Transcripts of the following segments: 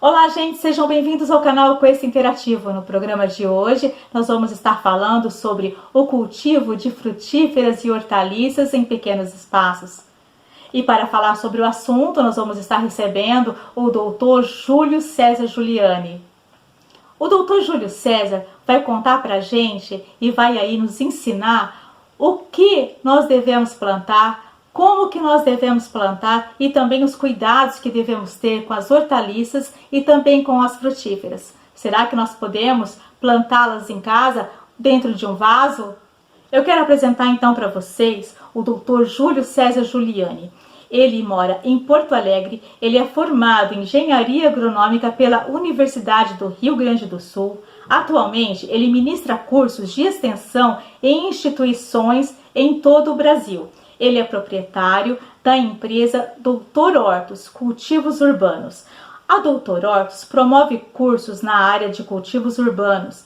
Olá, gente, sejam bem-vindos ao canal Quest Interativo. No programa de hoje, nós vamos estar falando sobre o cultivo de frutíferas e hortaliças em pequenos espaços. E para falar sobre o assunto, nós vamos estar recebendo o Dr. Júlio César Giuliani. O Dr. Júlio César vai contar pra gente e vai aí nos ensinar o que nós devemos plantar, como que nós devemos plantar e também os cuidados que devemos ter com as hortaliças e também com as frutíferas. Será que nós podemos plantá-las em casa, dentro de um vaso? Eu quero apresentar então para vocês o Dr. Júlio César Giuliani. Ele mora em Porto Alegre, ele é formado em Engenharia Agronômica pela Universidade do Rio Grande do Sul. Atualmente, ele ministra cursos de extensão em instituições em todo o Brasil. Ele é proprietário da empresa Doutor Hortos Cultivos Urbanos. A Doutor Hortos promove cursos na área de cultivos urbanos,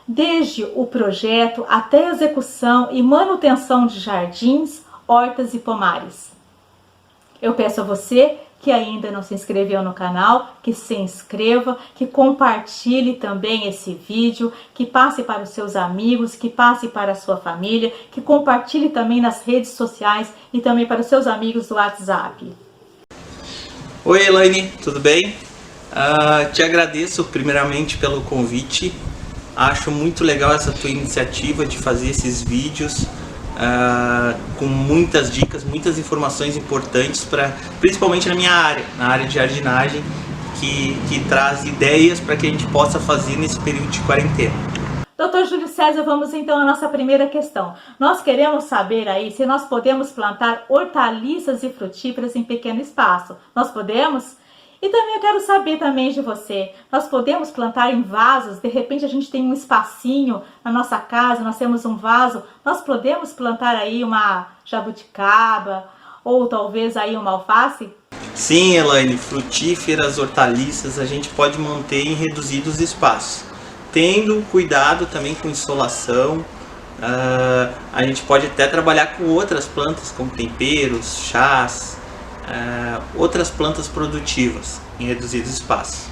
desde o projeto até a execução e manutenção de jardins, hortas e pomares. Eu peço a você que ainda não se inscreveu no canal, que se inscreva, que compartilhe também esse vídeo, que passe para os seus amigos, que passe para a sua família, que compartilhe também nas redes sociais e também para os seus amigos do WhatsApp. Oi Elaine, tudo bem? Te agradeço primeiramente pelo convite. Acho muito legal essa tua iniciativa de fazer esses vídeos com muitas dicas, muitas informações importantes, principalmente na minha área, na área de jardinagem, que traz ideias para que a gente possa fazer nesse período de quarentena. Dr. Júlio César, vamos então à nossa primeira questão. Nós queremos saber aí se nós podemos plantar hortaliças e frutíferas em pequeno espaço. Nós podemos? E também eu quero saber também de você, nós podemos plantar em vasos? De repente a gente tem um espacinho na nossa casa, nós temos um vaso, nós podemos plantar aí uma jabuticaba ou talvez aí uma alface? Sim, Elaine, frutíferas, hortaliças a gente pode manter em reduzidos espaços, tendo cuidado também com insolação. A gente pode até trabalhar com outras plantas como temperos, chás, outras plantas produtivas em reduzidos espaços.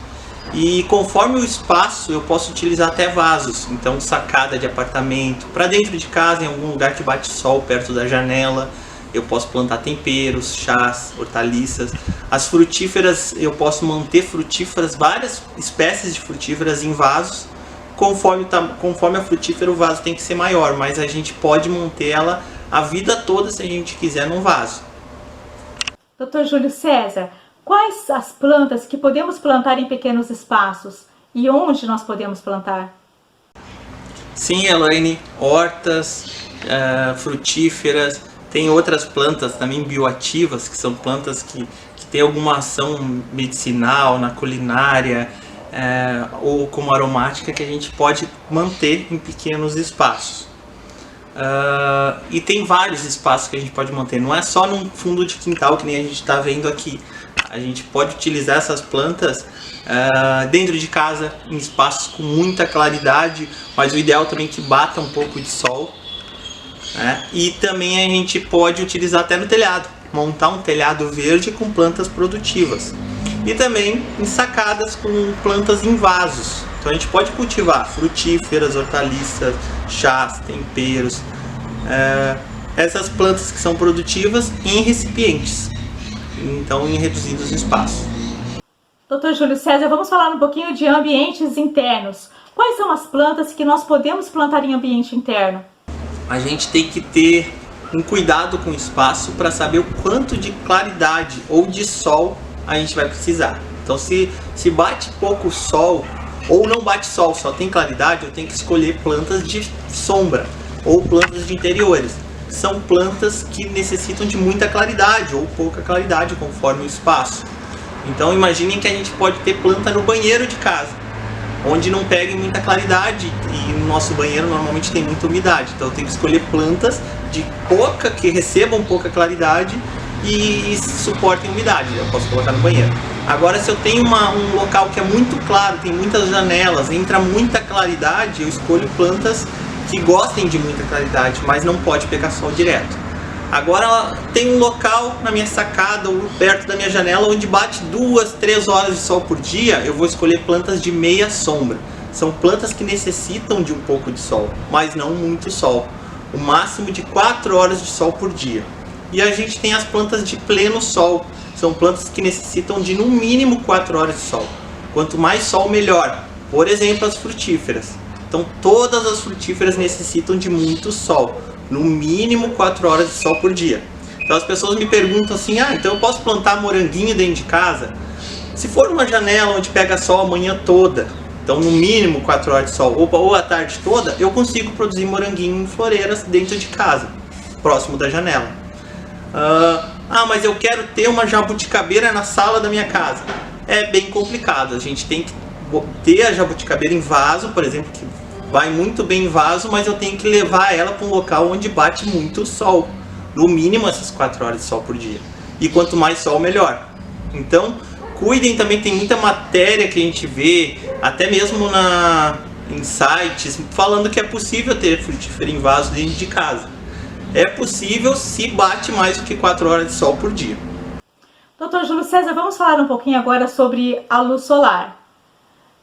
E conforme o espaço eu posso utilizar até vasos, então sacada de apartamento, para dentro de casa, em algum lugar que bate sol perto da janela, eu posso plantar temperos, chás, hortaliças. As frutíferas, eu posso manter frutíferas, várias espécies de frutíferas em vasos. Conforme a frutífera, o vaso tem que ser maior, mas a gente pode manter ela a vida toda se a gente quiser num vaso. Dr. Júlio César, quais as plantas que podemos plantar em pequenos espaços e onde nós podemos plantar? Sim, Elaine, hortas, frutíferas, tem outras plantas também bioativas, que são plantas que têm alguma ação medicinal, na culinária, ou como aromática, que a gente pode manter em pequenos espaços. E tem vários espaços que a gente pode manter, não é só num fundo de quintal que nem a gente está vendo aqui. A gente pode utilizar essas plantas dentro de casa, em espaços com muita claridade, mas o ideal também é que bata um pouco de sol, né? E também a gente pode utilizar até no telhado, montar um telhado verde com plantas produtivas. E também em sacadas com plantas em vasos. Então a gente pode cultivar frutíferas, hortaliças, chás, temperos, essas plantas que são produtivas em recipientes, então em reduzidos espaços. Dr. Júlio César, vamos falar um pouquinho de ambientes internos. Quais são as plantas que nós podemos plantar em ambiente interno? A gente tem que ter um cuidado com o espaço para saber o quanto de claridade ou de sol a gente vai precisar. Então se bate pouco sol ou não bate sol, só tem claridade, eu tenho que escolher plantas de sombra ou plantas de interiores. São plantas que necessitam de muita claridade ou pouca claridade conforme o espaço. Então imaginem que a gente pode ter planta no banheiro de casa, onde não pegue muita claridade, e no nosso banheiro normalmente tem muita umidade. Então eu tenho que escolher plantas que recebam pouca claridade e suportem umidade, eu posso colocar no banheiro. Agora, se eu tenho um local que é muito claro, tem muitas janelas, entra muita claridade, eu escolho plantas que gostem de muita claridade, mas não pode pegar sol direto. Agora tem um local na minha sacada ou perto da minha janela onde bate 2, 3 horas de sol por dia, eu vou escolher plantas de meia sombra. São plantas que necessitam de um pouco de sol, mas não muito sol. O máximo de 4 horas de sol por dia. E a gente tem as plantas de pleno sol. São plantas que necessitam de no mínimo 4 horas de sol. Quanto mais sol, melhor. Por exemplo, as frutíferas. Então todas as frutíferas necessitam de muito sol. No mínimo 4 horas de sol por dia. Então as pessoas me perguntam assim, então eu posso plantar moranguinho dentro de casa? Se for uma janela onde pega sol a manhã toda, então no mínimo 4 horas de sol, ou a tarde toda, eu consigo produzir moranguinho em floreiras dentro de casa, próximo da janela. Mas eu quero ter uma jabuticabeira na sala da minha casa. É bem complicado, a gente tem que ter a jabuticabeira em vaso, por exemplo, que vai muito bem em vaso, mas eu tenho que levar ela para um local onde bate muito sol. No mínimo essas 4 horas de sol por dia. E quanto mais sol, melhor. Então, cuidem também, tem muita matéria que a gente vê, até mesmo em sites, falando que é possível ter frutífera em vaso dentro de casa. É possível se bate mais do que 4 horas de sol por dia. Dr. Júlio César, vamos falar um pouquinho agora sobre a luz solar.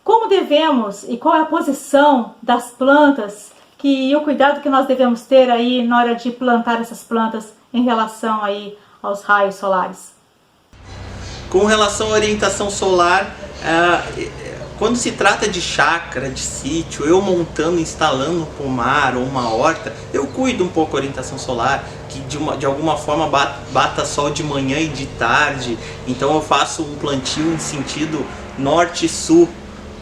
Como devemos e qual é a posição das plantas e o cuidado que nós devemos ter aí na hora de plantar essas plantas em relação aí aos raios solares? Com relação à orientação solar, quando se trata de chácara, de sítio, eu montando, instalando um pomar ou uma horta, eu cuido um pouco da orientação solar, que de alguma forma bata sol de manhã e de tarde. Então eu faço um plantio em sentido norte e sul.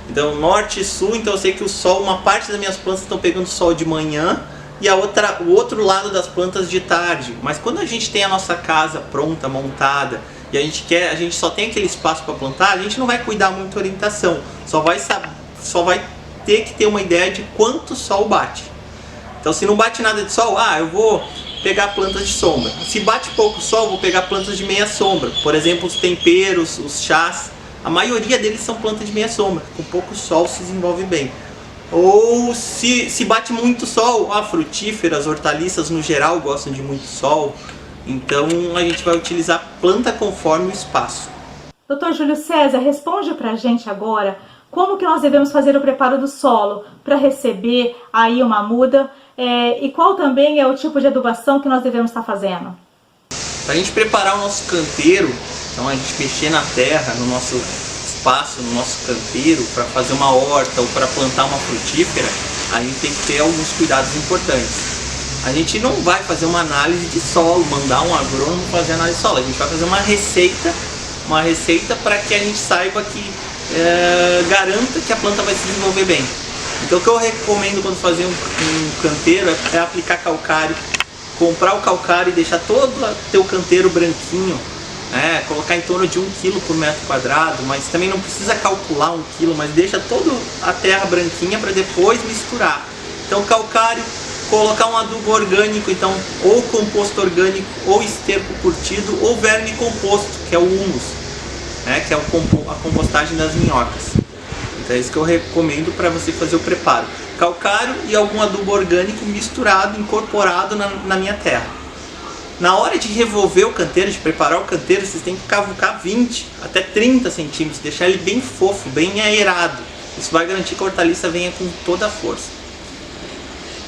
Então norte e sul, então eu sei que o sol, uma parte das minhas plantas estão pegando sol de manhã e o outro lado das plantas de tarde. Mas quando a gente tem a nossa casa pronta, montada, e a gente só tem aquele espaço para plantar, a gente não vai cuidar muito da orientação. Só vai ter que ter uma ideia de quanto sol bate. Então se não bate nada de sol, eu vou pegar plantas de sombra. Se bate pouco sol, vou pegar plantas de meia sombra. Por exemplo, os temperos, os chás, a maioria deles são plantas de meia sombra. Com pouco sol se desenvolve bem. Ou se bate muito sol, frutíferas, hortaliças no geral gostam de muito sol. Então a gente vai utilizar planta conforme o espaço. Dr. Júlio César, responde pra gente agora como que nós devemos fazer o preparo do solo para receber aí uma muda e qual também é o tipo de adubação que nós devemos estar fazendo. Para a gente preparar o nosso canteiro, então a gente mexer na terra, no nosso espaço, no nosso canteiro, para fazer uma horta ou para plantar uma frutífera, a gente tem que ter alguns cuidados importantes. A gente não vai fazer uma análise de solo, mandar um agrônomo fazer análise de solo. A gente vai fazer uma receita para que a gente saiba que garanta que a planta vai se desenvolver bem. Então o que eu recomendo quando fazer um canteiro é aplicar calcário, comprar o calcário e deixar todo o teu canteiro branquinho, colocar em torno de 1 kg por metro quadrado, mas também não precisa calcular 1 kg, mas deixa toda a terra branquinha para depois misturar. Então calcário, colocar um adubo orgânico, então ou composto orgânico, ou esterco curtido, ou verme composto, que é o humus, que é a compostagem das minhocas. Então é isso que eu recomendo para você fazer o preparo. Calcário e algum adubo orgânico misturado, incorporado na minha terra. Na hora de revolver o canteiro, de preparar o canteiro, vocês têm que cavucar 20 até 30 centímetros, deixar ele bem fofo, bem aerado. Isso vai garantir que a hortaliça venha com toda a força.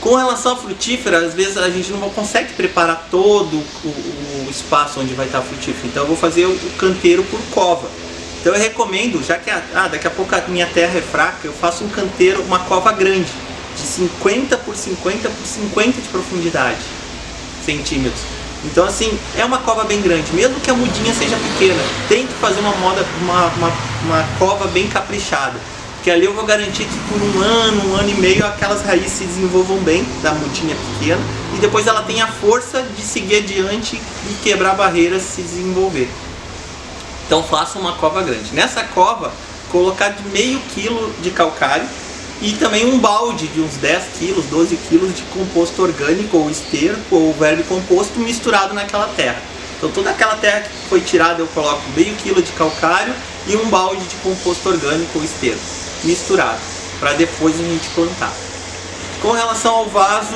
Com relação à frutífera, às vezes a gente não consegue preparar todo o espaço onde vai estar a frutífera. Então eu vou fazer o canteiro por cova. Então eu recomendo, já que daqui a pouco a minha terra é fraca, eu faço um canteiro, uma cova grande, de 50 por 50 por 50 de profundidade, centímetros. Então assim, é uma cova bem grande, mesmo que a mudinha seja pequena, tem que fazer uma cova bem caprichada. Porque ali eu vou garantir que por um ano e meio, aquelas raízes se desenvolvam bem, da mudinha pequena, e depois ela tem a força de seguir adiante e quebrar barreiras e se desenvolver. Então faça uma cova grande. Nessa cova, colocar de meio quilo de calcário e também um balde de uns 10 quilos, 12 quilos de composto orgânico, ou esterco, ou verme composto misturado naquela terra. Então toda aquela terra que foi tirada eu coloco meio quilo de calcário e um balde de composto orgânico ou esterco misturado, para depois a gente plantar. Com relação ao vaso,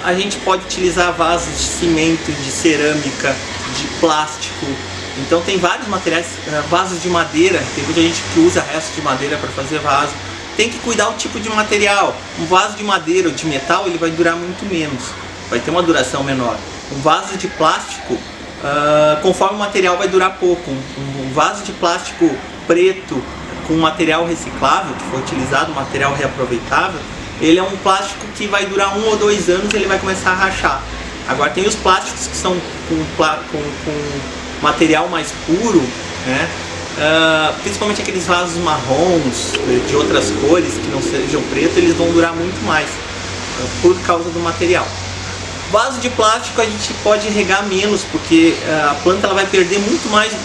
a gente pode utilizar vasos de cimento, de cerâmica, de plástico. Então tem vários materiais, vasos de madeira, tem muita gente que usa restos de madeira para fazer vaso. Tem que cuidar o tipo de material. Um vaso de madeira ou de metal, ele vai durar muito menos, vai ter uma duração menor. Um vaso de plástico, conforme o material vai durar pouco. Um vaso de plástico preto com material reciclável, que for utilizado, material reaproveitável, ele é um plástico que vai durar 1 ou 2 anos e ele vai começar a rachar. Agora tem os plásticos que são com material mais puro, né? Principalmente aqueles vasos marrons, de outras cores, que não sejam preto, eles vão durar muito mais, por causa do material. Vaso de plástico a gente pode regar menos, porque a planta ela vai perder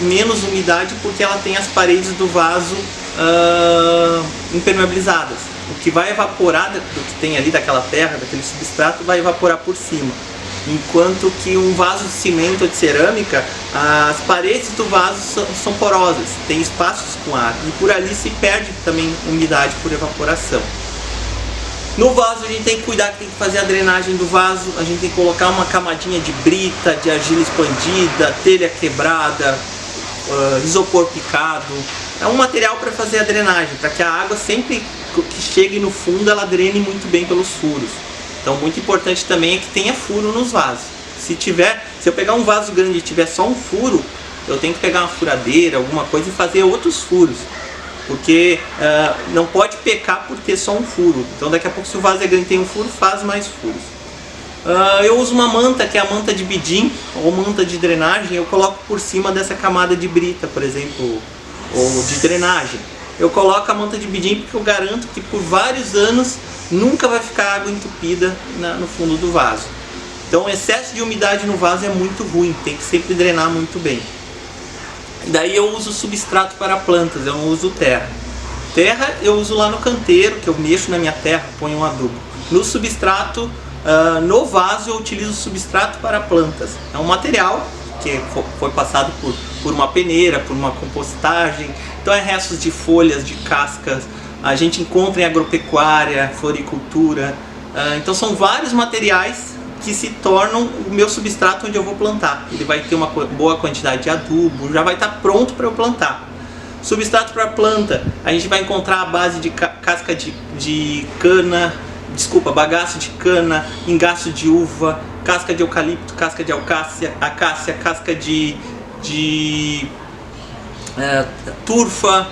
menos umidade, porque ela tem as paredes do vaso impermeabilizadas. O que vai evaporar do que tem ali, daquela terra, daquele substrato, vai evaporar por cima. Enquanto que um vaso de cimento ou de cerâmica, as paredes do vaso são porosas, tem espaços com ar, e por ali se perde também umidade por evaporação. No vaso a gente tem que cuidar, que tem que fazer a drenagem do vaso, a gente tem que colocar uma camadinha de brita, de argila expandida, telha quebrada, isopor picado. É um material para fazer a drenagem, para que a água sempre que chegue no fundo ela drene muito bem pelos furos. Então muito importante também é que tenha furo nos vasos. Se eu pegar um vaso grande e tiver só um furo, eu tenho que pegar uma furadeira, alguma coisa e fazer outros furos. Porque não pode pecar por ter só um furo. Então daqui a pouco, se o vaso é grande e tem um furo, faz mais furos. Eu uso uma manta, que é a manta de bidim, ou manta de drenagem. Eu coloco por cima dessa camada de brita, por exemplo, ou de drenagem. Eu coloco a manta de bidim porque eu garanto que por vários anos nunca vai ficar água entupida no fundo do vaso. Então o excesso de umidade no vaso é muito ruim, tem que sempre drenar muito bem. Daí eu uso substrato para plantas, eu não uso terra. Terra eu uso lá no canteiro, que eu mexo na minha terra, ponho um adubo. No substrato, no vaso eu utilizo substrato para plantas. É um material que foi passado por uma peneira, por uma compostagem. Então é restos de folhas, de cascas, a gente encontra em agropecuária, floricultura. Então são vários materiais que se tornam o meu substrato onde eu vou plantar. Ele vai ter uma boa quantidade de adubo, já vai estar pronto para eu plantar. Substrato para planta, a gente vai encontrar a base de casca de cana, bagaço de cana, engaço de uva, casca de eucalipto, casca de acácia, casca de turfa,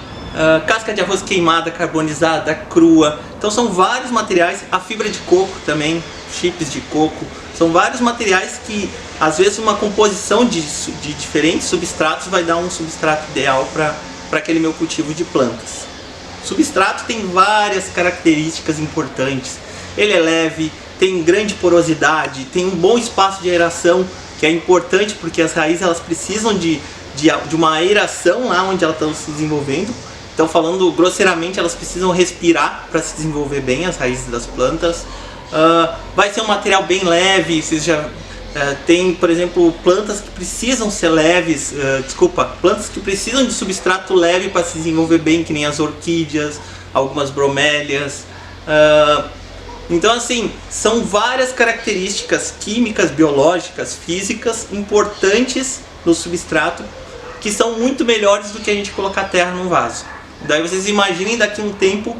casca de arroz queimada, carbonizada, crua. Então são vários materiais, a fibra de coco também, chips de coco. São vários materiais que, às vezes, uma composição de diferentes substratos vai dar um substrato ideal para aquele meu cultivo de plantas. Substrato tem várias características importantes. Ele é leve, tem grande porosidade, tem um bom espaço de aeração, que é importante porque as raízes elas precisam de uma aeração lá onde elas estão se desenvolvendo. Então, falando grosseiramente, elas precisam respirar para se desenvolver bem, as raízes das plantas. Vai ser um material bem leve. Vocês já tem, por exemplo, plantas que precisam ser leves, plantas que precisam de substrato leve para se desenvolver bem, que nem as orquídeas, algumas bromélias. Então, assim, são várias características químicas, biológicas, físicas importantes no substrato, que são muito melhores do que a gente colocar terra num vaso. Daí vocês imaginem, daqui a um tempo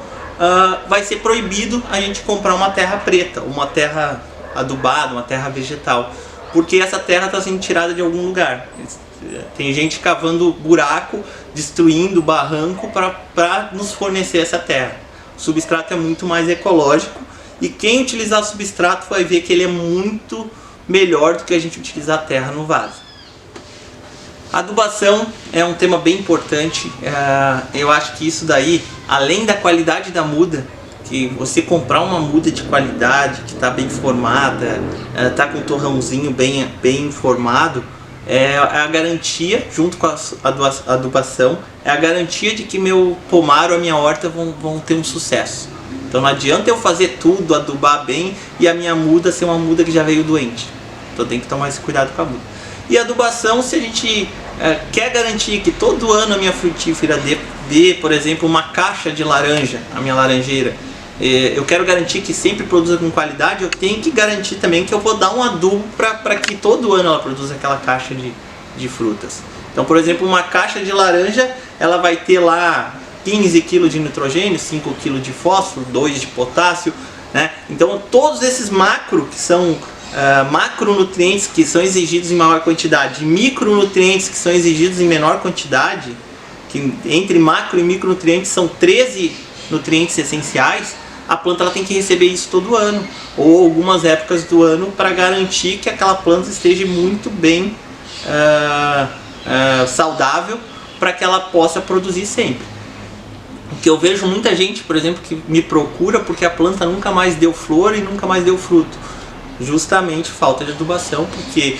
vai ser proibido a gente comprar uma terra preta, uma terra adubada, uma terra vegetal, porque essa terra está sendo tirada de algum lugar. Tem gente cavando buraco, destruindo barranco para nos fornecer essa terra. O substrato é muito mais ecológico e quem utilizar o substrato vai ver que ele é muito melhor do que a gente utilizar a terra no vaso. A adubação é um tema bem importante. Eu acho que isso daí, além da qualidade da muda, que você comprar uma muda de qualidade, que está bem formada, está com o torrãozinho bem formado, é a garantia, junto com a adubação, é a garantia de que meu pomar ou a minha horta vão ter um sucesso. Então não adianta eu fazer tudo, adubar bem e a minha muda ser uma muda que já veio doente. Então tem que tomar esse cuidado com a muda. E a adubação, se a gente quer garantir que todo ano a minha frutífera dê, por exemplo, uma caixa de laranja, a minha laranjeira, eu quero garantir que sempre produza com qualidade, eu tenho que garantir também que eu vou dar um adubo para que todo ano ela produza aquela caixa de frutas. Então, por exemplo, uma caixa de laranja, ela vai ter lá 15 kg de nitrogênio, 5 kg de fósforo, 2 de potássio, né? Então, todos esses macro, que são macronutrientes que são exigidos em maior quantidade, micronutrientes que são exigidos em menor quantidade, que entre macro e micronutrientes são 13 nutrientes essenciais, a planta ela tem que receber isso todo ano, ou algumas épocas do ano, para garantir que aquela planta esteja muito bem saudável, para que ela possa produzir sempre. O que eu vejo muita gente, por exemplo, que me procura porque a planta nunca mais deu flor e nunca mais deu fruto. Justamente falta de adubação, porque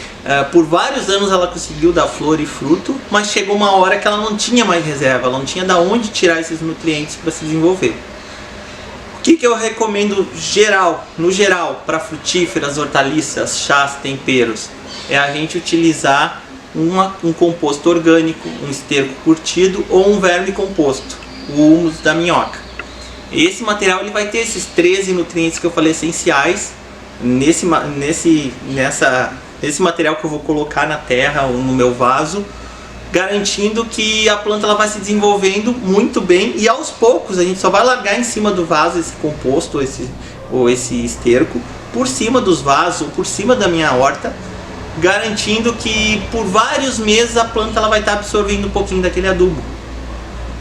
por vários anos ela conseguiu dar flor e fruto, mas chegou uma hora que ela não tinha mais reserva, ela não tinha de onde tirar esses nutrientes para se desenvolver. O que eu recomendo no geral, para frutíferas, hortaliças, chás, temperos? É a gente utilizar um composto orgânico, um esterco curtido ou um verme composto, o humus da minhoca. Esse material ele vai ter esses 13 nutrientes que eu falei essenciais nesse material que eu vou colocar na terra ou no meu vaso, garantindo que a planta ela vai se desenvolvendo muito bem, e aos poucos a gente só vai largar em cima do vaso esse composto ou esse esterco por cima dos vasos ou por cima da minha horta, garantindo que por vários meses a planta ela vai estar absorvendo um pouquinho daquele adubo.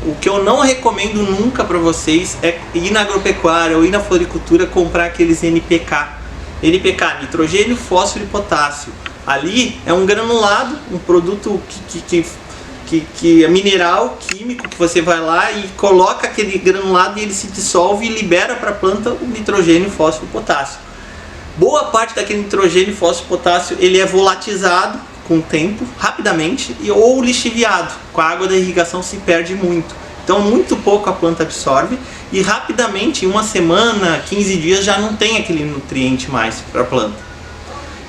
O que eu não recomendo nunca para vocês é ir na agropecuária ou ir na floricultura comprar aqueles NPK. NPK, nitrogênio, fósforo e potássio. Ali é um granulado, um produto que é mineral, químico, que você vai lá e coloca aquele granulado e ele se dissolve e libera para a planta o nitrogênio, fósforo e potássio. Boa parte daquele nitrogênio, fósforo e potássio ele é volatizado com o tempo, rapidamente, ou lixiviado. Com a água da irrigação se perde muito. Então muito pouco a planta absorve e rapidamente, em uma semana, 15 dias, já não tem aquele nutriente mais para a planta.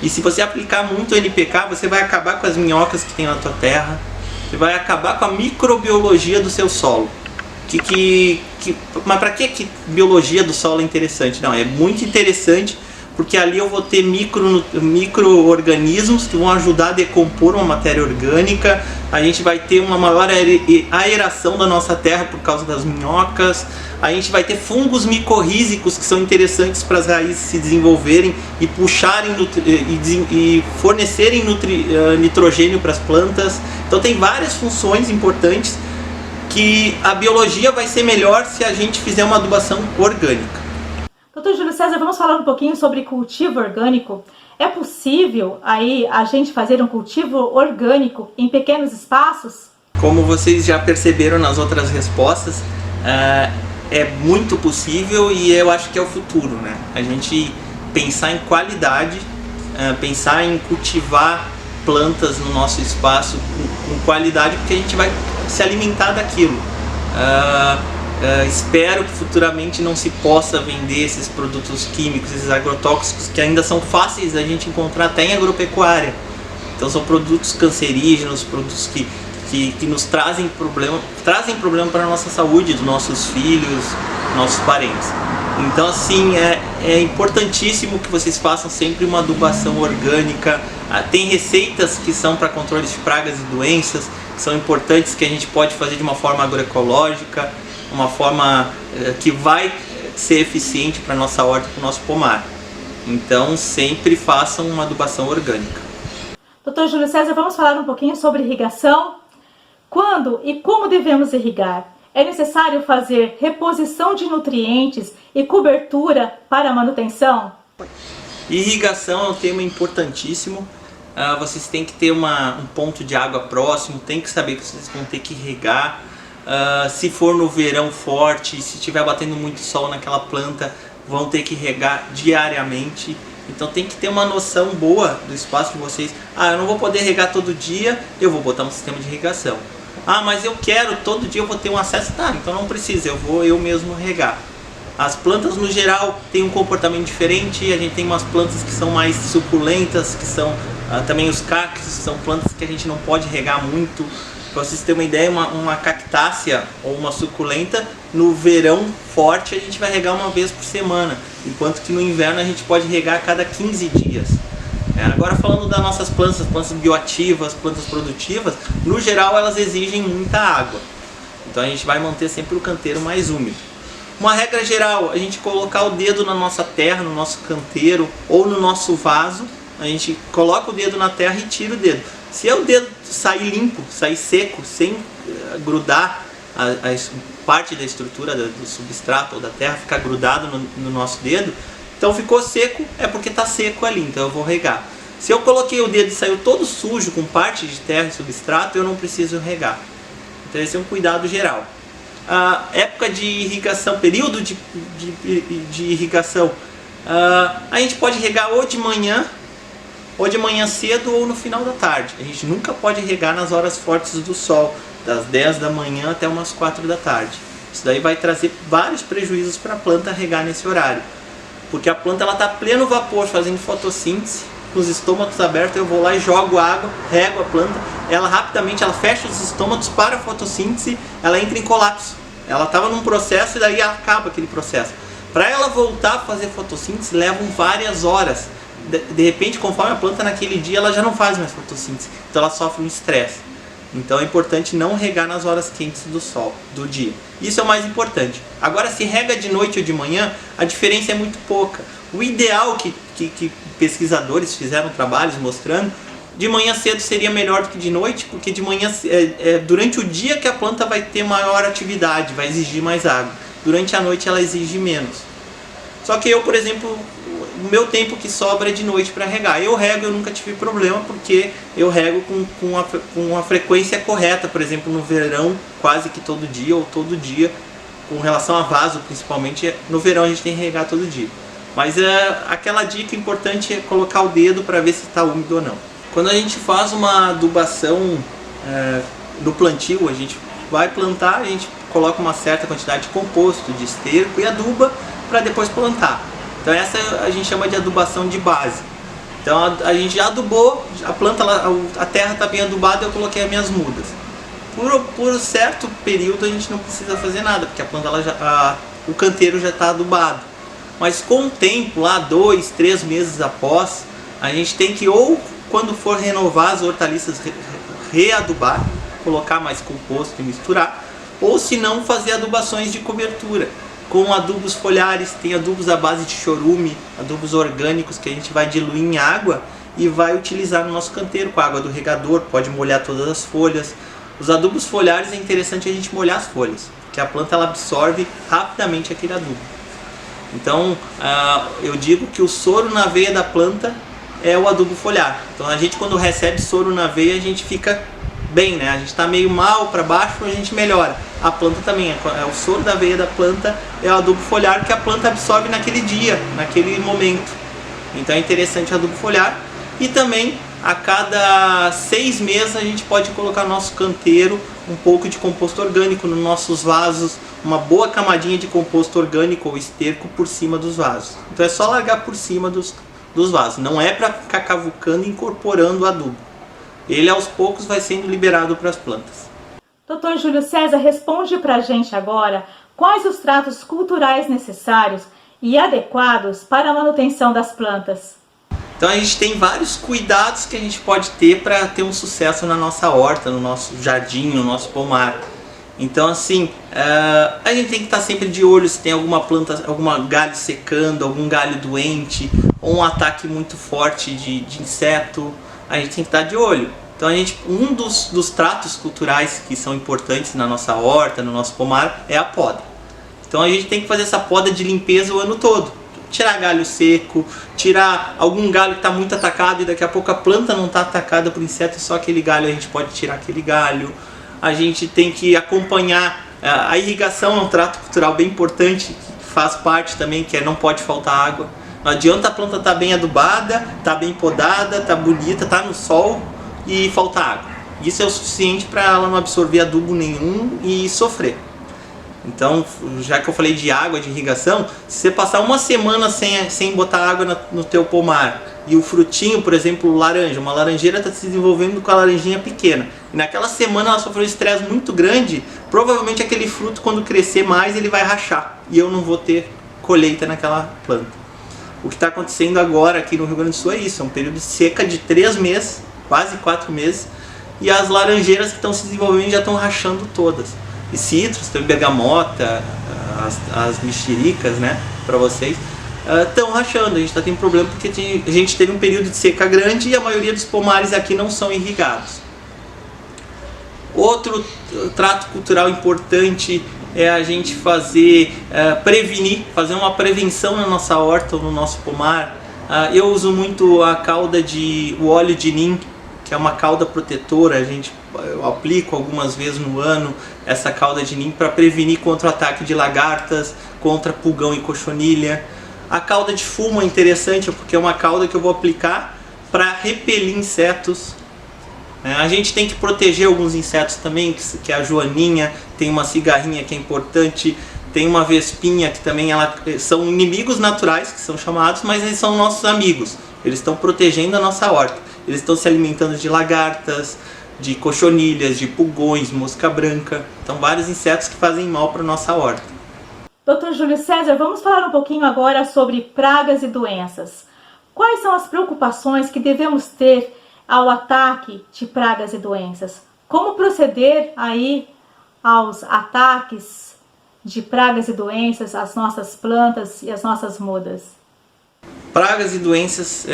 E se você aplicar muito NPK, você vai acabar com as minhocas que tem na tua terra, você vai acabar com a microbiologia do seu solo. Mas para que biologia do solo é interessante? Não, é muito interessante porque ali eu vou ter micro-organismos que vão ajudar a decompor uma matéria orgânica, a gente vai ter uma maior aeração da nossa terra por causa das minhocas, a gente vai ter fungos micorrízicos que são interessantes para as raízes se desenvolverem e puxarem e fornecerem nitrogênio para as plantas. Então tem várias funções importantes que a biologia vai ser melhor se a gente fizer uma adubação orgânica. Doutor Júlio César, vamos falar um pouquinho sobre cultivo orgânico. É possível aí a gente fazer um cultivo orgânico em pequenos espaços? Como vocês já perceberam nas outras respostas, é muito possível e eu acho que é o futuro, né? A gente pensar em qualidade, pensar em cultivar plantas no nosso espaço com qualidade, porque a gente vai se alimentar daquilo. Espero que futuramente não se possa vender esses produtos químicos, esses agrotóxicos que ainda são fáceis da gente encontrar até em agropecuária. Então são produtos cancerígenos, produtos que nos trazem problema para a nossa saúde, dos nossos filhos, nossos parentes. Então assim, é importantíssimo que vocês façam sempre uma adubação orgânica. Tem receitas que são para controle de pragas e doenças, que são importantes, que a gente pode fazer de uma forma agroecológica, uma forma que vai ser eficiente para a nossa horta, para o nosso pomar. Então sempre façam uma adubação orgânica. Doutor Júlio César, vamos falar um pouquinho sobre irrigação. Quando e como devemos irrigar? É necessário fazer reposição de nutrientes e cobertura para a manutenção? Irrigação é um tema importantíssimo. Vocês têm que ter um ponto de água próximo, tem que saber que vocês vão ter que regar. Se for no verão forte, se estiver batendo muito sol naquela planta, vão ter que regar diariamente. Então tem que ter uma noção boa do espaço de vocês. Eu não vou poder regar todo dia, eu vou botar um sistema de irrigação. Mas eu quero, todo dia eu vou ter um acesso. Então não precisa, eu vou eu mesmo regar. As plantas no geral têm um comportamento diferente, a gente tem umas plantas que são mais suculentas, que são também os cactos, são plantas que a gente não pode regar muito. Para vocês terem uma ideia, uma cactácea ou uma suculenta, no verão forte a gente vai regar uma vez por semana, enquanto que no inverno a gente pode regar a cada 15 dias. Agora falando das nossas plantas bioativas, plantas produtivas, no geral elas exigem muita água. Então a gente vai manter sempre o canteiro mais úmido. Uma regra geral, a gente colocar o dedo na nossa terra, no nosso canteiro ou no nosso vaso, a gente coloca o dedo na terra e tira o dedo. Se o dedo sair limpo, sair seco, sem grudar a parte da estrutura do substrato ou da terra, ficar grudado no nosso dedo, então ficou seco, é porque está seco ali, então eu vou regar. Se eu coloquei o dedo e saiu todo sujo com parte de terra e substrato, eu não preciso regar. Então esse é um cuidado geral. A época de irrigação, período de irrigação, a gente pode regar ou de manhã cedo ou no final da tarde. A gente nunca pode regar nas horas fortes do sol, das 10 da manhã até umas 4 da tarde. Isso daí vai trazer vários prejuízos para a planta regar nesse horário, porque a planta está pleno vapor fazendo fotossíntese, com os estômatos abertos. Eu vou lá e jogo água, rego a planta, ela rapidamente fecha os estômatos para a fotossíntese, ela entra em colapso. Ela estava num processo e daí acaba aquele processo. Para ela voltar a fazer fotossíntese levam várias horas. De repente, conforme a planta naquele dia, ela já não faz mais fotossíntese, então ela sofre um estresse. Então é importante não regar nas horas quentes do sol, do dia. Isso é o mais importante. Agora, se rega de noite ou de manhã, a diferença é muito pouca. O ideal que pesquisadores fizeram trabalhos mostrando, de manhã cedo seria melhor do que de noite, porque de manhã durante o dia que a planta vai ter maior atividade, vai exigir mais água. Durante a noite ela exige menos. Só que eu, por exemplo, o meu tempo que sobra é de noite para regar. Eu rego, eu nunca tive problema, porque eu rego com a frequência correta. Por exemplo, no verão, quase que todo dia ou todo dia. Com relação a vaso, principalmente, no verão a gente tem que regar todo dia. Mas aquela dica importante é colocar o dedo para ver se está úmido ou não. Quando a gente faz uma adubação no plantio, a gente vai plantar, a gente coloca uma certa quantidade de composto, de esterco e aduba para depois plantar. Então essa a gente chama de adubação de base. Então a gente já adubou, a planta, a terra está bem adubada, eu coloquei as minhas mudas. Por certo período a gente não precisa fazer nada, porque a planta o canteiro já está adubado. Mas com o tempo, lá 2, 3 meses após, a gente tem que, ou quando for renovar as hortaliças, readubar, colocar mais composto e misturar, ou se não, fazer adubações de cobertura. Com adubos foliares, tem adubos à base de chorume, adubos orgânicos que a gente vai diluir em água e vai utilizar no nosso canteiro com a água do regador, pode molhar todas as folhas. Os adubos foliares é interessante a gente molhar as folhas, porque a planta ela absorve rapidamente aquele adubo. Então eu digo que o soro na veia da planta é o adubo foliar. Então a gente, quando recebe soro na veia, a gente fica bem, né? A gente está meio mal para baixo, a gente melhora. A planta também, o soro da veia da planta é o adubo foliar que a planta absorve naquele dia, naquele momento. Então é interessante o adubo foliar. E também a cada 6 meses a gente pode colocar no nosso canteiro um pouco de composto orgânico nos nossos vasos, uma boa camadinha de composto orgânico ou esterco por cima dos vasos. Então é só largar por cima dos vasos, não é para ficar cavucando e incorporando o adubo. Ele aos poucos vai sendo liberado para as plantas. Dr. Júlio César, responde para a gente agora quais os tratos culturais necessários e adequados para a manutenção das plantas. Então a gente tem vários cuidados que a gente pode ter para ter um sucesso na nossa horta, no nosso jardim, no nosso pomar. Então assim, a gente tem que estar sempre de olho se tem alguma planta, algum galho secando, algum galho doente, ou um ataque muito forte de inseto, a gente tem que estar de olho. Então um dos tratos culturais que são importantes na nossa horta, no nosso pomar, é a poda. Então a gente tem que fazer essa poda de limpeza o ano todo. Tirar galho seco, tirar algum galho que está muito atacado e daqui a pouco a planta não está atacada por inseto, só aquele galho a gente pode tirar aquele galho. A gente tem que acompanhar, a irrigação é um trato cultural bem importante, que faz parte também, que não pode faltar água. Não adianta a planta estar bem adubada, estar bem podada, estar bonita, estar no sol e faltar água. Isso é o suficiente para ela não absorver adubo nenhum e sofrer. Então, já que eu falei de água, de irrigação, se você passar uma semana sem botar água no teu pomar e o frutinho, por exemplo, laranja, uma laranjeira está se desenvolvendo com a laranjinha pequena, e naquela semana ela sofreu um estresse muito grande, provavelmente aquele fruto, quando crescer mais, ele vai rachar, e eu não vou ter colheita naquela planta. O que está acontecendo agora aqui no Rio Grande do Sul é isso, é um período de seca de 3 meses, quase 4 meses, e as laranjeiras que estão se desenvolvendo já estão rachando todas. E citros, tem bergamota, as mexericas, né, para vocês, estão rachando. A gente está tendo problema porque a gente teve um período de seca grande e a maioria dos pomares aqui não são irrigados. Outro trato cultural importante é a gente prevenir, fazer uma prevenção na nossa horta ou no nosso pomar. Eu uso muito o óleo de nim, que é uma cauda protetora. Eu aplico algumas vezes no ano essa cauda de nim para prevenir contra o ataque de lagartas, contra pulgão e cochonilha. A cauda de fumo é interessante porque é uma cauda que eu vou aplicar para repelir insetos. A gente tem que proteger alguns insetos também, que é a joaninha, tem uma cigarrinha que é importante, tem uma vespinha que também são inimigos naturais, que são chamados, mas eles são nossos amigos. Eles estão protegendo a nossa horta. Eles estão se alimentando de lagartas, de cochonilhas, de pulgões, mosca branca. Então vários insetos que fazem mal para a nossa horta. Dr. Júlio César, vamos falar um pouquinho agora sobre pragas e doenças. Quais são as preocupações que devemos ter ao ataque de pragas e doenças? Como proceder aí aos ataques de pragas e doenças às nossas plantas e às nossas mudas? Pragas e doenças,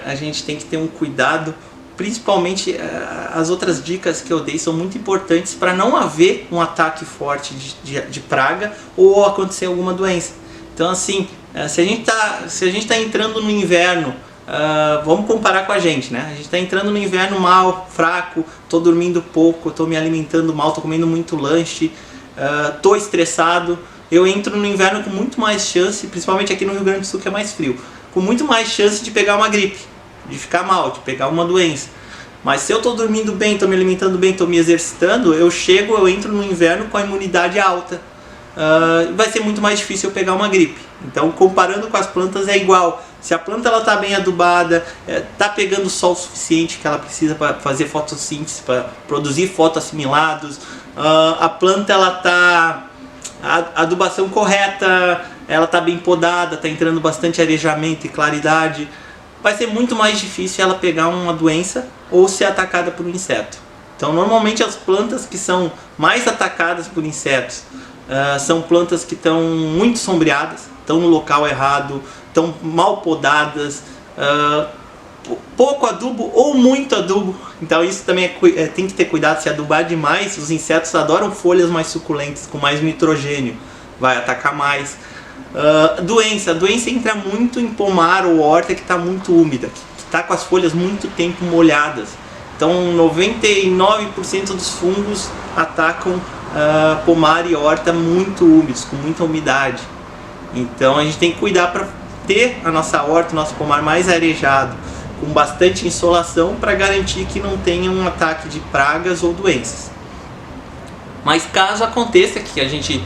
a gente tem que ter um cuidado, principalmente as outras dicas que eu dei são muito importantes para não haver um ataque forte de praga ou acontecer alguma doença. Então assim, se a gente está entrando no inverno, vamos comparar com a gente, né? A gente está entrando no inverno mal, fraco, estou dormindo pouco, estou me alimentando mal, estou comendo muito lanche, estou estressado. Eu entro no inverno com muito mais chance, principalmente aqui no Rio Grande do Sul que é mais frio, com muito mais chance de pegar uma gripe, de ficar mal, de pegar uma doença. Mas se eu estou dormindo bem, estou me alimentando bem, estou me exercitando, eu entro no inverno com a imunidade alta. Vai ser muito mais difícil eu pegar uma gripe. Então, comparando com as plantas é igual. Se a planta está bem adubada, está pegando sol suficiente que ela precisa para fazer fotossíntese, para produzir fotoassimilados, a planta está a adubação correta, ela está bem podada, está entrando bastante arejamento e claridade, vai ser muito mais difícil ela pegar uma doença ou ser atacada por um inseto. Então normalmente as plantas que são mais atacadas por insetos são plantas que estão muito sombreadas, estão no local errado, estão mal podadas, pouco adubo ou muito adubo. Então isso também tem que ter cuidado. Se adubar demais, os insetos adoram folhas mais suculentas, com mais nitrogênio, vai atacar mais. A doença entra muito em pomar ou horta que está muito úmida, que está com as folhas muito tempo molhadas. Então 99% dos fungos atacam pomar e horta muito úmidos, com muita umidade. Então a gente tem que cuidar para ter a nossa horta, o nosso pomar mais arejado, com bastante insolação, para garantir que não tenha um ataque de pragas ou doenças. Mas caso aconteça que a gente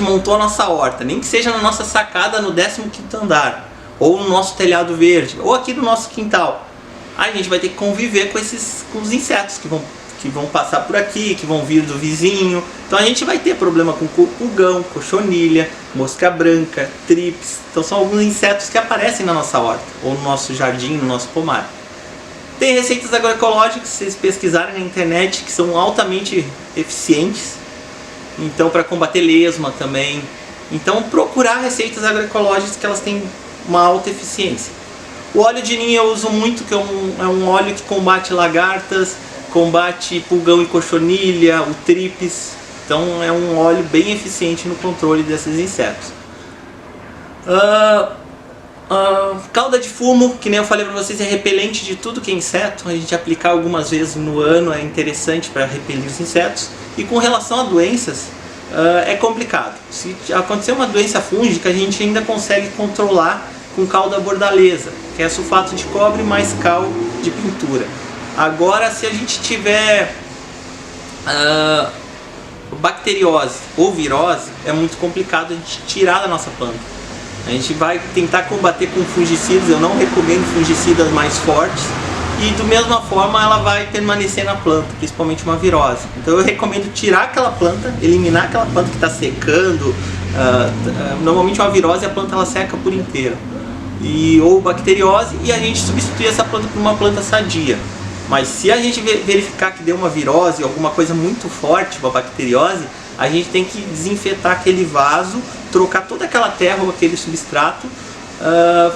montou a nossa horta, nem que seja na nossa sacada no 15º andar, ou no nosso telhado verde, ou aqui no nosso quintal, a gente vai ter que conviver com os insetos que vão passar por aqui, que vão vir do vizinho. Então a gente vai ter problema com pulgão, cochonilha, mosca branca, trips. Então são alguns insetos que aparecem na nossa horta, ou no nosso jardim, no nosso pomar. Tem receitas agroecológicas, se vocês pesquisarem na internet, que são altamente eficientes. Então para combater lesma também. Então procurar receitas agroecológicas que elas têm uma alta eficiência. O óleo de nim eu uso muito, que é um óleo que combate lagartas, combate pulgão e cochonilha, o trips. Então é um óleo bem eficiente no controle desses insetos. Cauda de fumo, que nem eu falei para vocês, é repelente de tudo que é inseto. A gente aplicar algumas vezes no ano é interessante para repelir os insetos. E com relação a doenças, é complicado. Se acontecer uma doença fúngica, a gente ainda consegue controlar com cal da bordaleza, que é sulfato de cobre mais cal de pintura. Agora, se a gente tiver bacteriose ou virose, é muito complicado a gente tirar da nossa planta. A gente vai tentar combater com fungicidas, eu não recomendo fungicidas mais fortes. E da mesma forma ela vai permanecer na planta, principalmente uma virose. Então eu recomendo tirar aquela planta, eliminar aquela planta que está secando. Normalmente uma virose a planta ela seca por inteiro. Ou bacteriose, e a gente substituir essa planta por uma planta sadia. Mas se a gente verificar que deu uma virose, alguma coisa muito forte, uma bacteriose, a gente tem que desinfetar aquele vaso, trocar toda aquela terra ou aquele substrato,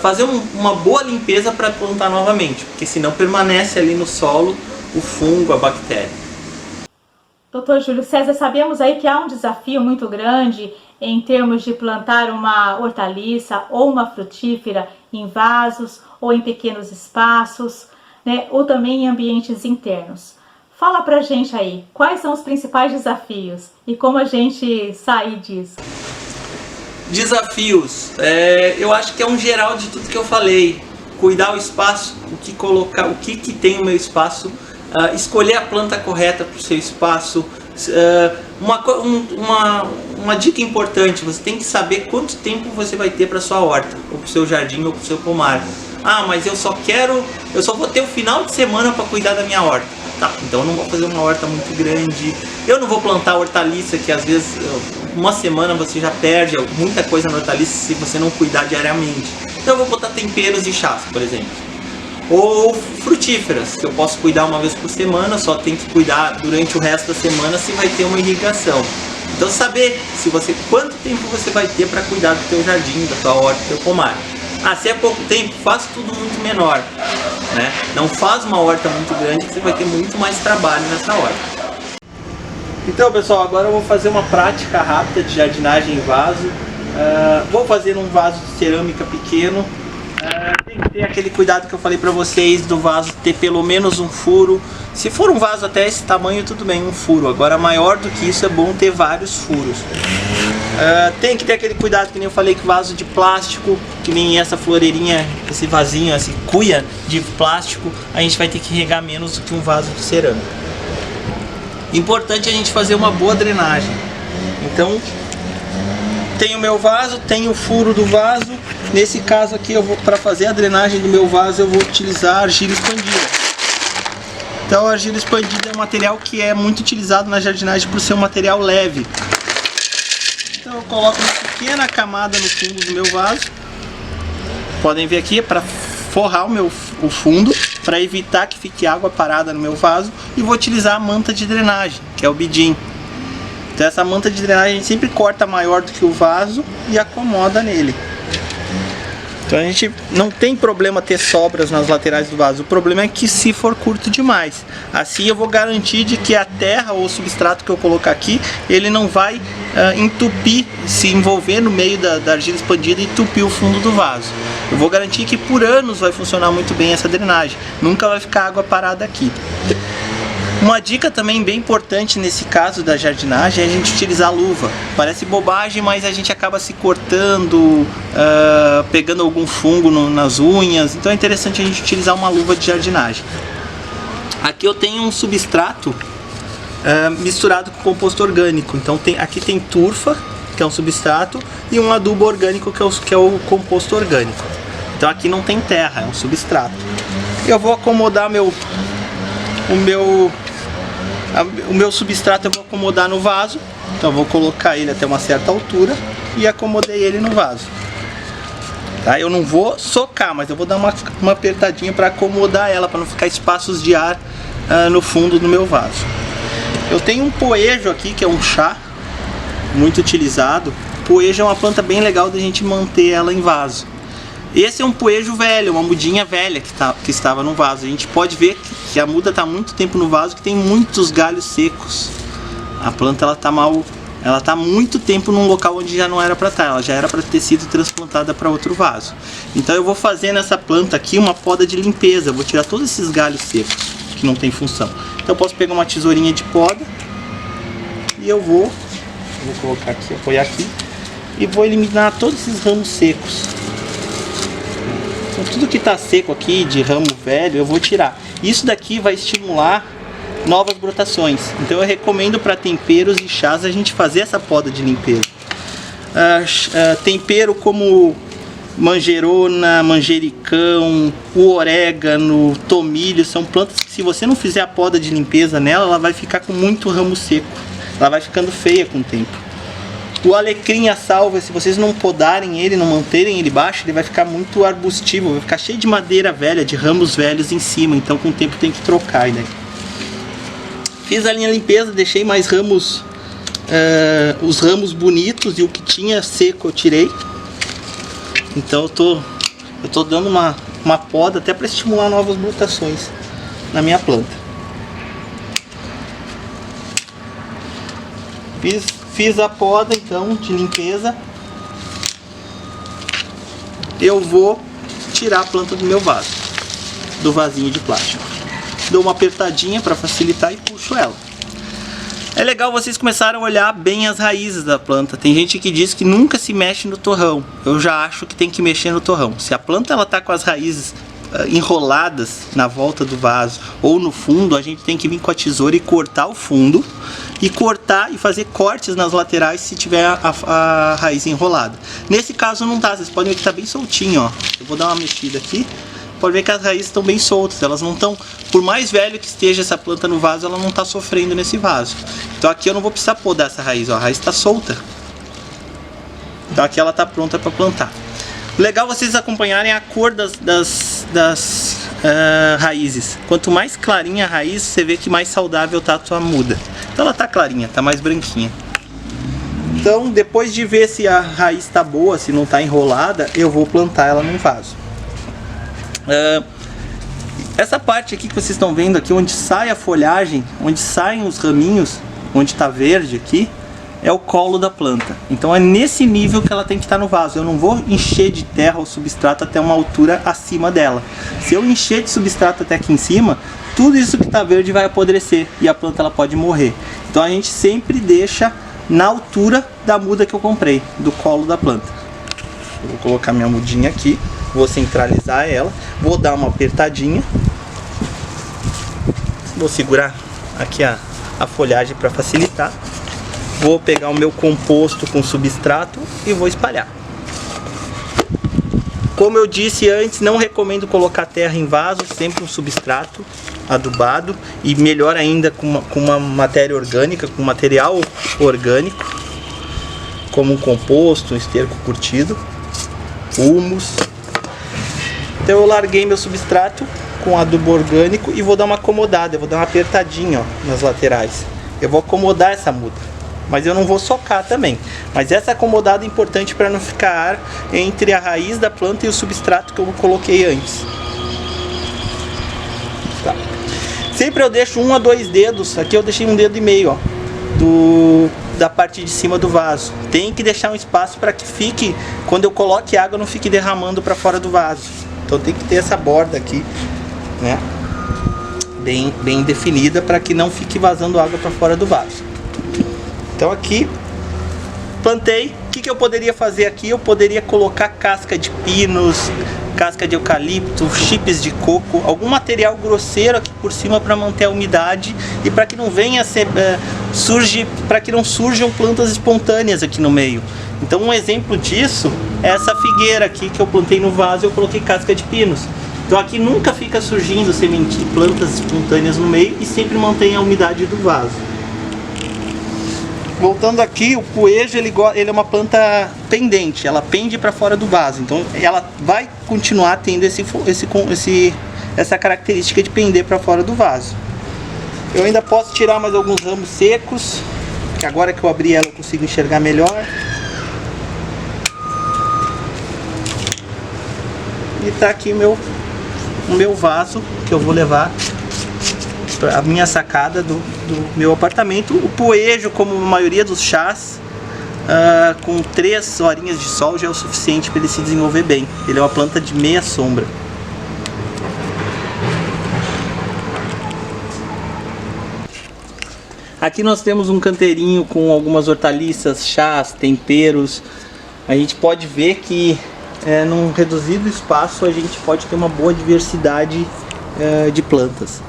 fazer uma boa limpeza para plantar novamente, porque senão permanece ali no solo o fungo, a bactéria. Dr. Júlio César, sabemos aí que há um desafio muito grande em termos de plantar uma hortaliça ou uma frutífera em vasos ou em pequenos espaços, né, ou também em ambientes internos. Fala pra gente aí, quais são os principais desafios e como a gente sair disso? Desafios, eu acho que é um geral de tudo que eu falei. Cuidar o espaço, o que colocar, o que tem no meu espaço, escolher a planta correta para o seu espaço. Uma dica importante, você tem que saber quanto tempo você vai ter para sua horta, ou para o seu jardim, ou para o seu pomar. Ah, mas eu só vou ter o final de semana para cuidar da minha horta. Tá, então eu não vou fazer uma horta muito grande, eu não vou plantar hortaliça, que às vezes uma semana você já perde muita coisa na hortaliça se você não cuidar diariamente. Então eu vou botar temperos e chás, por exemplo. Ou frutíferas, que eu posso cuidar uma vez por semana, só tem que cuidar durante o resto da semana se vai ter uma irrigação. Então saber quanto tempo você vai ter para cuidar do teu jardim, da tua horta, do teu pomar. Se é pouco tempo, faz tudo muito menor, né? Não faz uma horta muito grande que você vai ter muito mais trabalho nessa horta. Então pessoal, agora eu vou fazer uma prática rápida de jardinagem em vaso. Vou fazer um vaso de cerâmica pequeno. Tem que ter aquele cuidado que eu falei para vocês do vaso ter pelo menos um furo. Se for um vaso até esse tamanho, tudo bem, um furo. Agora maior do que isso é bom ter vários furos. Tem que ter aquele cuidado que nem eu falei que vaso de plástico, que nem essa floreirinha, esse vasinho, essa cuia de plástico, a gente vai ter que regar menos do que um vaso de cerâmica. Importante a gente fazer uma boa drenagem. Então, tenho o meu vaso, tenho o furo do vaso. Nesse caso aqui, para fazer a drenagem do meu vaso, eu vou utilizar argila expandida. Então, a argila expandida é um material que é muito utilizado na jardinagem por ser um material leve. Então, eu coloco uma pequena camada no fundo do meu vaso. Podem ver aqui, é para forrar o fundo, para evitar que fique água parada no meu vaso. E vou utilizar a manta de drenagem, que é o bidim. Então, essa manta de drenagem a gente sempre corta maior do que o vaso e acomoda nele. Então a gente não tem problema ter sobras nas laterais do vaso, o problema é que se for curto demais. Assim eu vou garantir de que a terra ou o substrato que eu colocar aqui, ele não vai entupir, se envolver no meio da argila expandida e entupir o fundo do vaso. Eu vou garantir que por anos vai funcionar muito bem essa drenagem, nunca vai ficar água parada aqui. Uma dica também bem importante nesse caso da jardinagem é a gente utilizar luva. Parece bobagem, mas a gente acaba se cortando, pegando algum fungo nas unhas. Então é interessante a gente utilizar uma luva de jardinagem. Aqui eu tenho um substrato misturado com composto orgânico. Então aqui tem turfa, que é um substrato, e um adubo orgânico, que é o composto orgânico. Então aqui não tem terra, é um substrato. Eu vou acomodar o meu substrato, eu vou acomodar no vaso. Então eu vou colocar ele até uma certa altura e acomodei ele no vaso. Tá? Eu não vou socar, mas eu vou dar uma apertadinha para acomodar ela, para não ficar espaços de ar no fundo do meu vaso. Eu tenho um poejo aqui, que é um chá muito utilizado. Poejo é uma planta bem legal da gente manter ela em vaso. Esse é um poejo velho, uma mudinha velha que estava no vaso. A gente pode ver que a muda está há muito tempo no vaso, que tem muitos galhos secos. A planta ela está há muito tempo num local onde já não era para estar, ela já era para ter sido transplantada para outro vaso. Então eu vou fazer nessa planta aqui uma poda de limpeza, eu vou tirar todos esses galhos secos que não tem função. Então eu posso pegar uma tesourinha de poda e eu vou colocar aqui, apoiar aqui e vou eliminar todos esses ramos secos. Então, tudo que está seco aqui de ramo velho eu vou tirar. Isso daqui vai estimular novas brotações. Então eu recomendo para temperos e chás a gente fazer essa poda de limpeza. Tempero como manjerona, manjericão, o orégano, tomilho, são plantas que se você não fizer a poda de limpeza nela, ela vai ficar com muito ramo seco, ela vai ficando feia com o tempo. O alecrim, a salvia, se vocês não podarem ele, não manterem ele baixo, ele vai ficar muito arbustivo, vai ficar cheio de madeira velha, de ramos velhos em cima, então com o tempo tem que trocar, né? Fiz a linha limpeza, deixei mais ramos, os ramos bonitos, e o que tinha seco eu tirei. Então eu tô dando uma poda até para estimular novas brotações na minha planta. Fiz a poda então de limpeza. Eu vou tirar a planta do meu vaso, do vasinho de plástico. Dou uma apertadinha para facilitar e puxo ela. É legal vocês começarem a olhar bem as raízes da planta. Tem gente que diz que nunca se mexe no torrão. Eu já acho que tem que mexer no torrão. Se a planta ela tá com as raízes enroladas na volta do vaso ou no fundo, a gente tem que vir com a tesoura e cortar o fundo e cortar e fazer cortes nas laterais se tiver a raiz enrolada. Nesse caso não tá, vocês podem ver que tá bem soltinho, ó. Eu vou dar uma mexida aqui. Pode ver que as raízes estão bem soltas, elas não estão, por mais velho que esteja essa planta no vaso, ela não está sofrendo nesse vaso. Então aqui eu não vou precisar podar essa raiz, ó, a raiz está solta. Então aqui ela está pronta para plantar. Legal vocês acompanharem a cor das raízes. Quanto mais clarinha a raiz, você vê que mais saudável está a tua muda. Então ela está clarinha, está mais branquinha. Então depois de ver se a raiz está boa, se não está enrolada, eu vou plantar ela num vaso. Essa parte aqui que vocês estão vendo aqui, onde sai a folhagem, onde saem os raminhos, onde está verde aqui, é o colo da planta. Então é nesse nível que ela tem que estar no vaso. Eu não vou encher de terra ou substrato até uma altura acima dela. Se eu encher de substrato até aqui em cima, tudo isso que está verde vai apodrecer e a planta ela pode morrer. Então a gente sempre deixa na altura da muda que eu comprei, do colo da planta. Eu vou colocar minha mudinha aqui. Vou centralizar ela, vou dar uma apertadinha, vou segurar aqui a folhagem para facilitar, vou pegar o meu composto com substrato e vou espalhar. Como eu disse antes, não recomendo colocar terra em vaso, sempre um substrato adubado e melhor ainda com uma matéria orgânica, com material orgânico, como um composto, um esterco curtido, humus. Então eu larguei meu substrato com adubo orgânico e vou dar uma acomodada, eu vou dar uma apertadinha, ó, nas laterais. Eu vou acomodar essa muda, mas eu não vou socar também. Mas essa acomodada é importante para não ficar entre a raiz da planta e o substrato que eu coloquei antes. Tá. Sempre eu deixo 1 a 2 dedos, aqui eu deixei 1 dedo e meio, ó, da parte de cima do vaso. Tem que deixar um espaço para que fique, quando eu coloque água, não fique derramando para fora do vaso. Então tem que ter essa borda aqui, né, bem definida para que não fique vazando água para fora do vaso. Então aqui plantei. O que eu poderia fazer aqui? Eu poderia colocar casca de pinos, casca de eucalipto, chips de coco, algum material grosseiro aqui por cima para manter a umidade e para que não venha para que não surjam plantas espontâneas aqui no meio. Então um exemplo disso é essa figueira aqui que eu plantei no vaso e eu coloquei casca de pinos. Então aqui nunca fica surgindo plantas espontâneas no meio e sempre mantém a umidade do vaso. Voltando aqui, o poejo ele é uma planta pendente, ela pende para fora do vaso, então ela vai continuar tendo essa característica de pender para fora do vaso. Eu ainda posso tirar mais alguns ramos secos, que agora que eu abri ela eu consigo enxergar melhor. E tá aqui o meu vaso que eu vou levar para a minha sacada do meu apartamento. O poejo, como a maioria dos chás, com 3 horinhas de sol já é o suficiente para ele se desenvolver bem. Ele é uma planta de meia sombra. Aqui nós temos um canteirinho com algumas hortaliças, chás, temperos. A gente pode ver que num reduzido espaço a gente pode ter uma boa diversidade de plantas.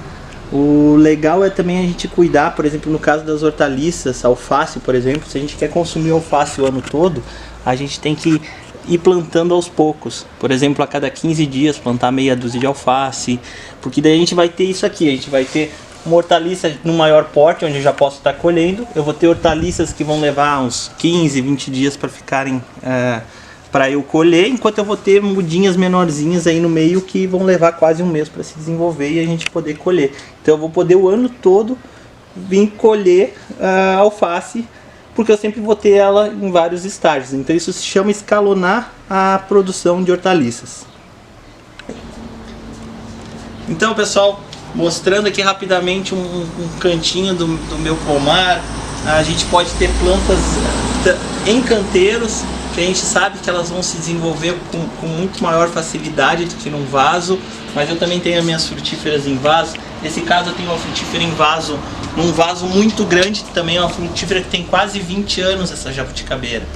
O legal é também a gente cuidar, por exemplo, no caso das hortaliças, alface, por exemplo, se a gente quer consumir alface o ano todo, a gente tem que ir plantando aos poucos. Por exemplo, a cada 15 dias plantar meia dúzia de alface, porque daí a gente vai ter isso aqui, a gente vai ter uma hortaliça no maior porte, onde eu já posso estar colhendo. Eu vou ter hortaliças que vão levar uns 15, 20 dias para ficarem para eu colher, enquanto eu vou ter mudinhas menorzinhas aí no meio que vão levar quase um mês para se desenvolver e a gente poder colher. Então eu vou poder o ano todo vir colher alface, porque eu sempre vou ter ela em vários estágios. Então isso se chama escalonar a produção de hortaliças. Então, pessoal, mostrando aqui rapidamente um cantinho do meu pomar. A gente pode ter plantas em canteiros, que a gente sabe que elas vão se desenvolver com muito maior facilidade do que num vaso, mas eu também tenho as minhas frutíferas em vaso. Nesse caso eu tenho uma frutífera em vaso, num vaso muito grande, também é uma frutífera que tem quase 20 anos, essa jabuticabeira.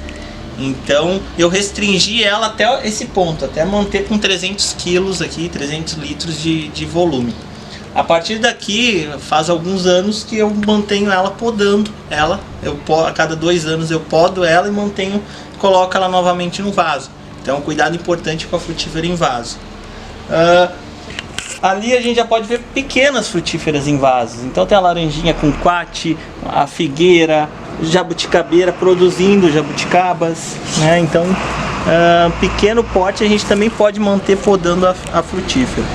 Então eu restringi ela até esse ponto, até manter com 300 quilos aqui, 300 litros de volume. A partir daqui, faz alguns anos que eu mantenho ela podando ela. A cada 2 anos eu podo ela e mantenho, coloco ela novamente no vaso. Então é um cuidado importante com a frutífera em vaso. Ali a gente já pode ver pequenas frutíferas em vasos. Então tem a laranjinha com quate, a figueira, jabuticabeira produzindo jabuticabas, né? Então pequeno pote a gente também pode manter podando a frutífera.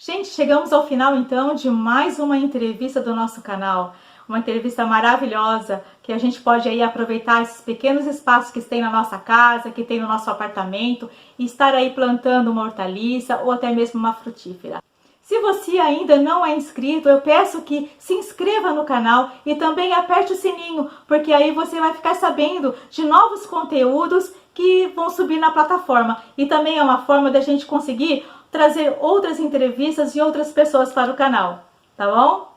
Gente, chegamos ao final então de mais uma entrevista do nosso canal. Uma entrevista maravilhosa, que a gente pode aí aproveitar esses pequenos espaços que tem na nossa casa, que tem no nosso apartamento, e estar aí plantando uma hortaliça ou até mesmo uma frutífera. Se você ainda não é inscrito, eu peço que se inscreva no canal e também aperte o sininho, porque aí você vai ficar sabendo de novos conteúdos que vão subir na plataforma. E também é uma forma da gente conseguir trazer outras entrevistas e outras pessoas para o canal, tá bom?